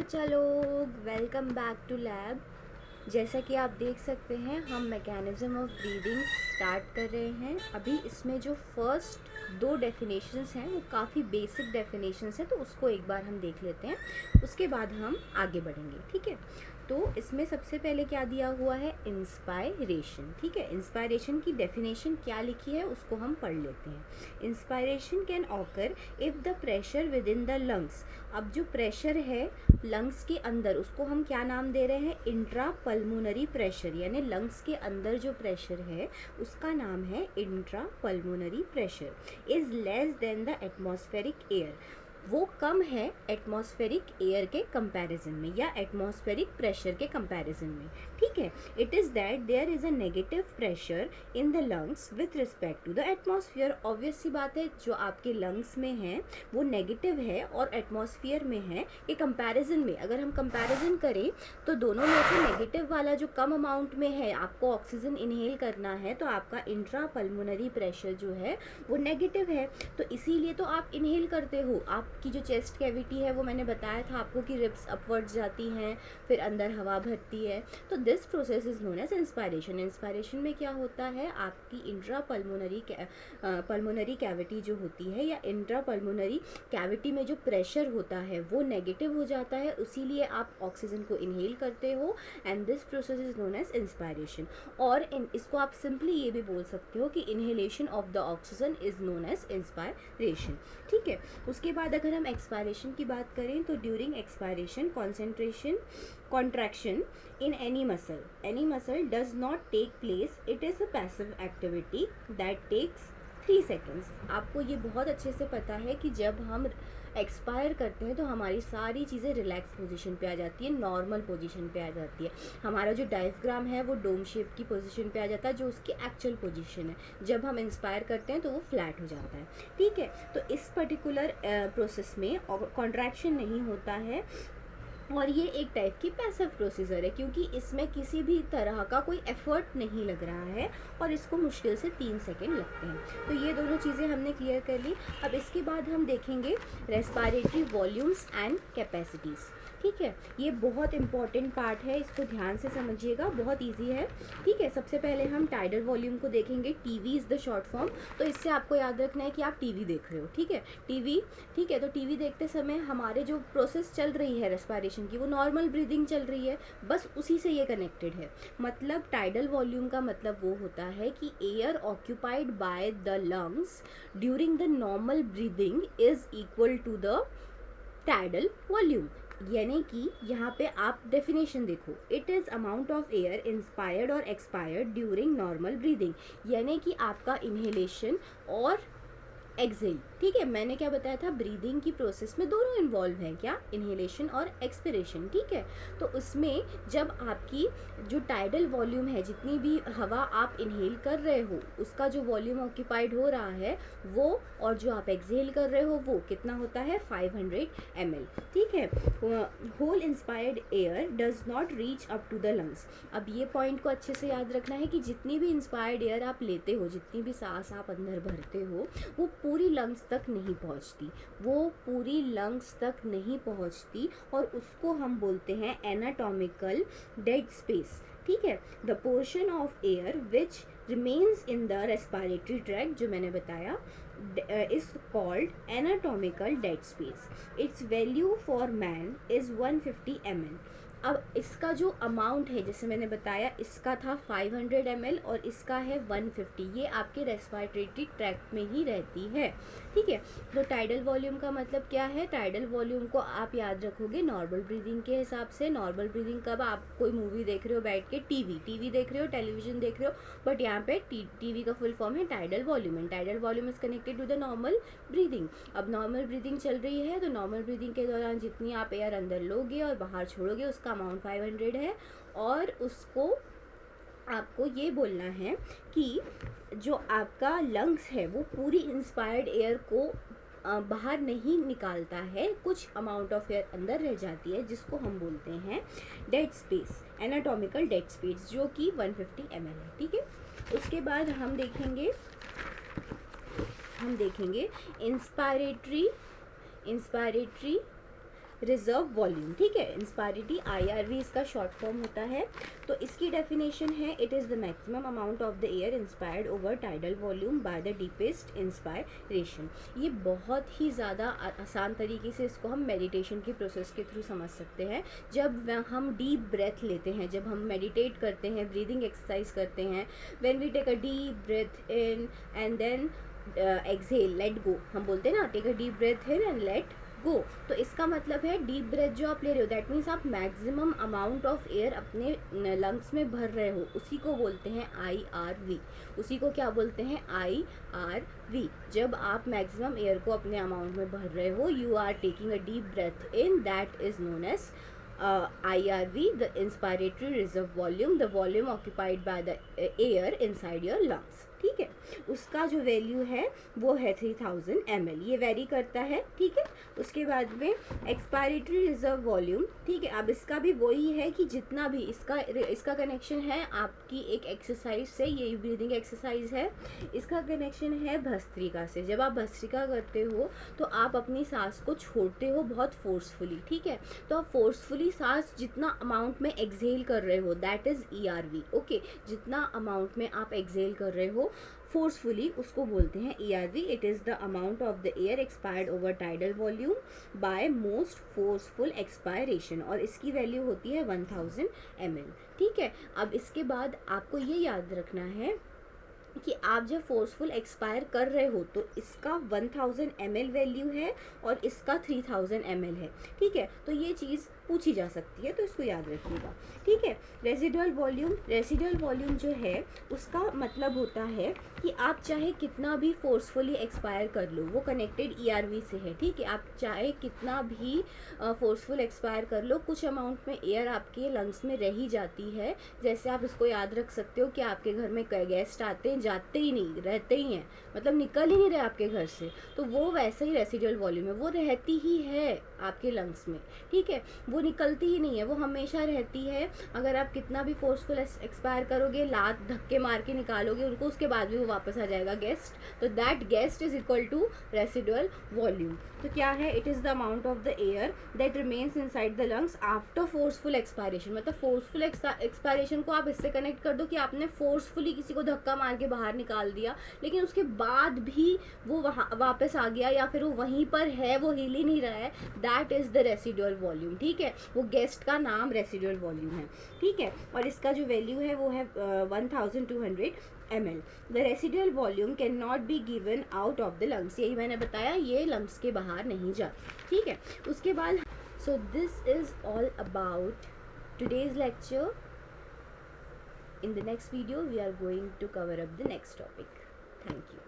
बच्चा लोग, welcome back two lab. जैसा कि आप देख सकते हैं हम मैकेनिज़्म ऑफ ब्रीदिंग स्टार्ट कर रहे हैं। अभी इसमें जो फर्स्ट दो डेफिनेशंस हैं वो काफ़ी बेसिक डेफिनेशंस हैं, तो उसको एक बार हम देख लेते हैं, उसके बाद हम आगे बढ़ेंगे। ठीक है, तो इसमें सबसे पहले क्या दिया हुआ है, इंस्पायरेशन। ठीक है, इंस्पायरेशन की डेफिनेशन क्या लिखी है उसको हम पढ़ लेते हैं। Inspiration can occur if the pressure with in the lungs. अब जो प्रेशर है लंग्स के अंदर उसको हम क्या नाम दे रहे हैं, इंट्रा पल्मोनरी प्रेशर, यानी लंग्स के अंदर जो प्रेशर है उसका नाम है intra pulmonary pressure, is less than the atmospheric air. वो कम है एटमॉस्फेरिक एयर के कंपैरिजन में या एटमॉस्फेरिक प्रेशर के कंपैरिजन में। ठीक है, it is that there is a negative pressure in the lungs with respect to the atmosphere. Obvious सी बात है, जो आपके लंग्स में है वो नेगेटिव है और एटमॉस्फेयर में है। ये कंपैरिजन में अगर हम कंपैरिजन करें तो दोनों में से नेगेटिव वाला जो कम अमाउंट में है, आपको ऑक्सीजन इनहेल करना है, तो आपका इंट्रा पल्मोनरी प्रेशर जो है वो नेगेटिव है, तो इसीलिए तो आप इनहेल करते हो। आपकी जो चेस्ट कैविटी है वो मैंने बताया था आपको कि रिब्स अपवर्ड्स जाती हैं, फिर अंदर हवा भरती है, तो this process is known as inspiration. Inspiration में क्या होता है, आपकी इंट्रा पल्मोनरी कैविटी जो होती है या इंट्रा पल्मोनरी कैविटी में जो प्रेशर होता है वो नेगेटिव हो जाता है, इसीलिए आप ऑक्सीजन को इनहेल करते हो, and this process is known as inspiration. और इसको आप सिंपली ये भी बोल सकते हो कि inhalation of the oxygen is known as inspiration. ठीक है, उसके बाद अगर हम एक्सपायरेशन की बात करें तो during expiration concentration contraction in any muscle does not take place. It is a passive activity that takes 3 seconds. आपको ये बहुत अच्छे से पता है कि जब हम एक्सपायर करते हैं तो हमारी सारी चीज़ें रिलैक्स पोजीशन पे आ जाती है, नॉर्मल पोजीशन पे आ जाती है। हमारा जो डायफ्राम है वो डोम शेप की पोजीशन पे आ जाता है, जो उसकी एक्चुअल पोजीशन है। जब हम इंस्पायर करते हैं तो वो फ्लैट हो जाता है। ठीक है, तो इस पर्टिकुलर प्रोसेस में कॉन्ट्रैक्शन नहीं होता है और ये एक टाइप की पैसिव प्रोसीजर है, क्योंकि इसमें किसी भी तरह का कोई एफर्ट नहीं लग रहा है और इसको मुश्किल से 3 सेकेंड लगते हैं। तो ये दोनों चीज़ें हमने क्लियर कर ली। अब इसके बाद हम देखेंगे रेस्पिरेटरी वॉल्यूम्स एंड कैपेसिटीज़। ठीक है, ये बहुत इंपॉर्टेंट पार्ट है, इसको ध्यान से समझिएगा, बहुत इजी है। ठीक है, सबसे पहले हम टाइडल वॉल्यूम को देखेंगे। TV is the short form, तो इससे आपको याद रखना है कि आप टीवी देख रहे हो। ठीक है, टीवी, ठीक है, तो टीवी देखते समय हमारे जो प्रोसेस चल रही है रेस्पिरेशन की वो नॉर्मल ब्रीदिंग चल रही है, बस उसी से ये कनेक्टेड है। मतलब टाइडल वॉल्यूम का मतलब वो होता है कि air occupied by the lungs during the normal breathing is equal to the tidal volume. यानी कि यहाँ पे आप डेफिनेशन देखो, it is amount of air inspired और एक्सपायर्ड ड्यूरिंग नॉर्मल ब्रीदिंग, यानी कि आपका इनहेलेशन और एक्सेल। ठीक है, मैंने क्या बताया था, ब्रीदिंग की प्रोसेस में दोनों इन्वॉल्व हैं, क्या, इनहेलेशन और एक्सपिरेशन। ठीक है, तो उसमें जब आपकी जो टाइडल वॉल्यूम है, जितनी भी हवा आप इनहेल कर रहे हो उसका जो वॉल्यूम ऑक्यूपाइड हो रहा है वो, और जो आप एक्सहेल कर रहे हो वो कितना होता है, 500 ml। ठीक है, whole inspired air does not reach up to the lungs. अब ये पॉइंट को अच्छे से याद रखना है कि जितनी भी इंस्पायर्ड एयर आप लेते हो, जितनी भी सांस आप अंदर भरते हो, वो पूरी लंग्स तक नहीं पहुंचती, वो पूरी लंग्स तक नहीं पहुंचती, और उसको हम बोलते हैं एनाटॉमिकल डेड स्पेस। ठीक है, the portion of air which remains in the respiratory tract, जो मैंने बताया, is called anatomical dead space. Its value for man is 150 ml. अब इसका जो अमाउंट है, जैसे मैंने बताया, इसका था 500 ml और इसका है 150, ये आपके रेस्पिरेटरी ट्रैक्ट में ही रहती है। ठीक है, तो टाइडल वॉल्यूम का मतलब क्या है, टाइडल वॉल्यूम को आप याद रखोगे नॉर्मल ब्रीदिंग के हिसाब से। नॉर्मल ब्रीदिंग कब, आप कोई मूवी देख रहे हो बैठ के, टीवी देख रहे हो, टेलीविजन देख रहे हो, बट यहाँ पे टीवी का फुल फॉर्म है tidal volume, and tidal volume is connected to the normal breathing. अब नॉर्मल ब्रीदिंग चल रही है तो नॉर्मल ब्रीदिंग के दौरान जितनी आप एयर अंदर लोगे और बाहर छोड़ोगे उसका अमाउंट 500 है, और उसको आपको ये बोलना है कि जो आपका लंग्स है वो पूरी इंस्पायर्ड एयर को बाहर नहीं निकालता है, कुछ अमाउंट ऑफ एयर अंदर रह जाती है, जिसको हम बोलते हैं dead space, anatomical dead space, जो कि 150 ml है। ठीक है, उसके बाद हम देखेंगे इंस्पायरेटरी रिजर्व वॉल्यूम, ठीक है। इंस्पायरिटी IRV इसका शॉर्ट फॉर्म होता है। तो इसकी डेफिनेशन है, it is the maximum amount of the air inspired over tidal volume by the deepest inspiration. ये बहुत ही ज़्यादा आसान तरीके से इसको हम मेडिटेशन की प्रोसेस के थ्रू समझ सकते हैं। जब हम डीप ब्रेथ लेते हैं, जब हम मेडिटेट करते हैं, ब्रीदिंग एक्सरसाइज करते हैं, when we take a deep breath in and then exhale, let go, हम बोलते हैं ना, take a deep breath in and let go. तो इसका मतलब है डीप ब्रेथ जो आप ले रहे हो, दैट मीन्स आप मैक्सिमम अमाउंट ऑफ एयर अपने लंग्स में भर रहे हो, उसी को बोलते हैं IRV। उसी को क्या बोलते हैं? IRV। जब आप मैक्सिमम एयर को अपने अमाउंट में भर रहे हो, you are taking a deep breath in, that is known as IRV, the inspiratory reserve volume, the volume occupied by the air inside your lungs, ठीक है। उसका जो वैल्यू है वो है 3000 ml, ये वेरी करता है, ठीक है। उसके बाद में एक्सपायरेटरी रिजर्व वॉल्यूम, ठीक है। अब इसका भी वही है कि जितना भी इसका कनेक्शन है आपकी एक एक्सरसाइज से, ये ब्रीदिंग एक्सरसाइज है, इसका कनेक्शन है भस्त्रिका से। जब आप भस्त्रिका करते हो तो आप अपनी सांस को छोड़ते हो बहुत फोर्सफुली, ठीक है। तो आप फोर्सफुली सांस जितना अमाउंट में एक्सहेल कर रहे हो, दैट इज ERV, ओके। जितना अमाउंट में आप एक्सहेल कर रहे हो फोर्सफुली, उसको बोलते हैं ERV। It is the amount of the air expired over tidal volume by most forceful expiration, और इसकी वैल्यू होती है 1000 ml, ठीक है। अब इसके बाद आपको ये याद रखना है कि आप जब फोर्सफुल एक्सपायर कर रहे हो तो इसका 1000 ml वैल्यू है और इसका 3000 ml है, ठीक है। तो ये चीज़ पूछी जा सकती है, तो इसको याद रखिएगा, ठीक है। रेसिडुअल वॉल्यूम जो है उसका मतलब होता है कि आप चाहे कितना भी फोर्सफुली एक्सपायर कर लो, वो कनेक्टेड ERV से है, ठीक है। आप चाहे कितना भी फोर्सफुल एक्सपायर कर लो, कुछ अमाउंट में एयर आपके लंग्स में रह ही जाती है। जैसे आप इसको याद रख सकते हो कि आपके घर में गेस्ट आते हैं, जाते ही नहीं, रहते ही हैं, मतलब निकल ही नहीं रहे आपके घर से, तो वो वैसे ही रेसिडुअल वॉल्यूम है, वो रहती ही है आपके लंग्स में, ठीक है। वो निकलती ही नहीं है, वो हमेशा रहती है। अगर आप कितना भी फोर्सफुल एक्सपायर करोगे, लात धक्के मार के निकालोगे उनको, उसके बाद भी वो वापस आ जाएगा गेस्ट, तो that guest is equal to residual volume. तो क्या है? It is the amount of the air that remains inside the lungs after forceful expiration. मतलब फोर्सफुल एक्सपायरेशन को आप इससे कनेक्ट कर दो कि आपने फोर्सफुली किसी को धक्का मार के बाहर निकाल दिया, लेकिन उसके बाद भी वो वहाँ वापस आ गया या फिर वो वहीं पर है, वो हिल ही नहीं रहा है, that is the residual volume, ठीक है। वो गेस्ट का नाम रेसिडुअल वॉल्यूम है, ठीक है। और इसका जो वैल्यू है वो है 1200 ml। The residual volume can not be given out of the lungs, यही मैंने बताया, ये लंग्स के बाहर नहीं जाती, ठीक है। उसके बाद so this is all about today's lecture. In the next video we are going to cover up the next topic. Thank you.